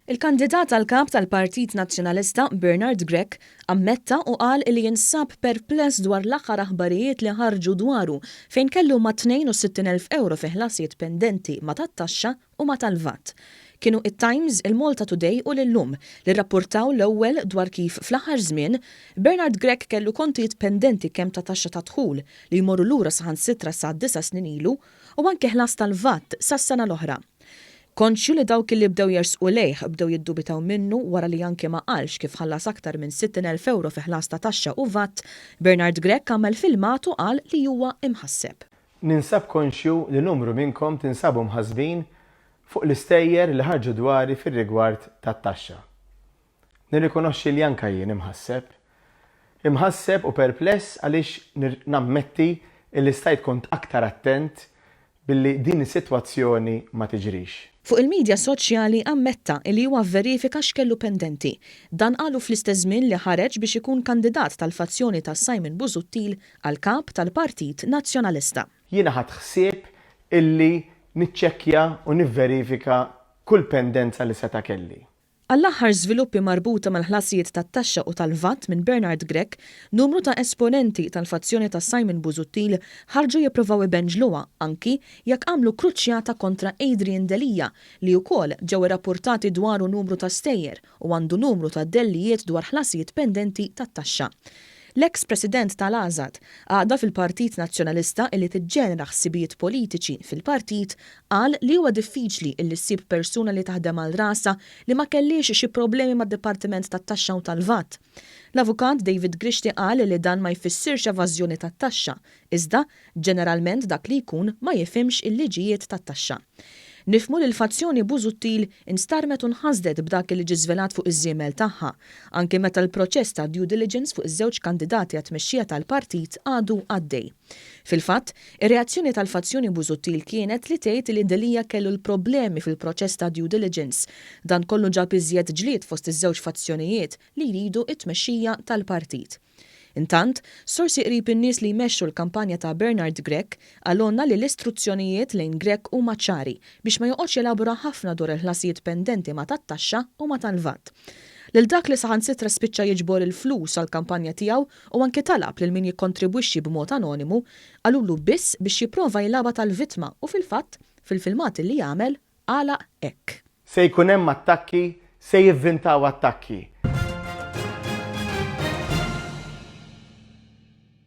Il-kandidat għal-kap tal-Partit Nazzjonalista Bernard Grech ammetta u qal li jinsab perpless dwar l-aħħar aħbarijiet li ħarġu dwaru fejn kellu ma' 62,000 euro fi ħlasijiet pendenti ma' tat-taxxa u ma' tal-VAT. Kienu it-Times, il-Malta Today u l-Lum li rapportaw l-ewwel dwar kif fl-aħħar żmien Bernard Grech kellu kontijiet pendenti kemm ta' taxxa ta' dħul li jmorru lura saħansitra sa' 9 snin ilu u anke ħlas tal-VAT sas-sena l-oħra. Konxju li dawk li bdew jersqu lejh bdew jiddubitaw minnu wara li anke ma qalx kif ħallas aktar minn 60,000 euro fi ħlas ta' taxxa u VAT, Bernard Grech għamel filmat u qal li huwa imħasseb. Ninsab konxju li numru minnkom tinsabu mħasbin fuq l-istejjer li ħarġu dwari fir-rigward tat-taxxa. Nirrikonoxxi li anke jien imħasseb. Imħasseb u perpless għaliex nammetti li stajt kont aktar attent billi din is-sitwazzjoni ma tiġrix. Fuq il-medja soċjali ammetta li huwa verifika x'kellu pendenti. Dan qalu fl-istess żmien li ħareġ biex ikun kandidat tal-fazzjoni ta' Simon Busuttil għal kap tal-Partit Nazzjonalista. Jiena ħadd ħsieb illi niċċekkja u nivverifika kull pendenza li seta' kelli. Għall-aħħar żviluppi marbuta mal-ħlasijiet tat-taxxa u tal-VAT minn Bernard Grech, numru ta' esponenti tal-fazzjoni ta' Simon Busuttil ħarġu jippruvaw ibenġluha anki jekk għamlu kruċjata kontra Adrian Delija li wkoll ġew irrappurtati dwaru numru ta' stejjer u għandu numru ta' dellijiet dwar ħlasijiet pendenti tat-taxxa. L-ex-president tal-Azad għada fil-Partit Nazzjonalista illi tiġġenera ħsibijiet politiċi fil-partit qal li huwa diffiċli illi ssib persuna li taħdem għal rasa li ma kellix xi problemi mad-Dipartiment tat-Taxxa u tal-VAT. L-avukat David Grishti qal li dan ma jfissirx evażjoni tat-taxxa, iżda ġeneralment dak li jkun ma jifhimx il-liġijiet tat-taxxa. Nifmu li l-fazzjoni Busuttil instarmet u nħasdet b'dak li ġiżvelat fuq iż-żiemel tagħha, anke meta l-proċess ta' due diligence fuq iż-żewġ kandidati għat-tmexxija tal-partit għadu għaddej. Fil-fatt, ir-reazzjoni tal-fazzjoni Busuttil kienet li tgħid li Delija kellu l-problemi fil-proċess ta' due diligence. Dan kollu ġab iżjed ġlied fost iż-żewġ fazzjonijiet li jridu it-tmexxija tal-partit. Intant, sorsi qrib in-nies li jmexxu l-kampanja ta' Bernard Grech għalonna li l-istruzzjonijiet lejn Grech huma ċari biex ma joqgħodx jelabora ħafna dwar il-ħlasijiet pendenti ma tat-taxxa u ma tal-VAT. Lil dak li saħansitra spiċċa jiġbor il-flus għall-kampanja tiegħu u anke talab lil min jikkontribwixxi b'mod anonimu għalulu biss biex jipprova jilaba tal-vittma u fil-fatt fil-filmat li jagħmel għala hekk. Se jkun hemm attakki, se jivvintaw attakki.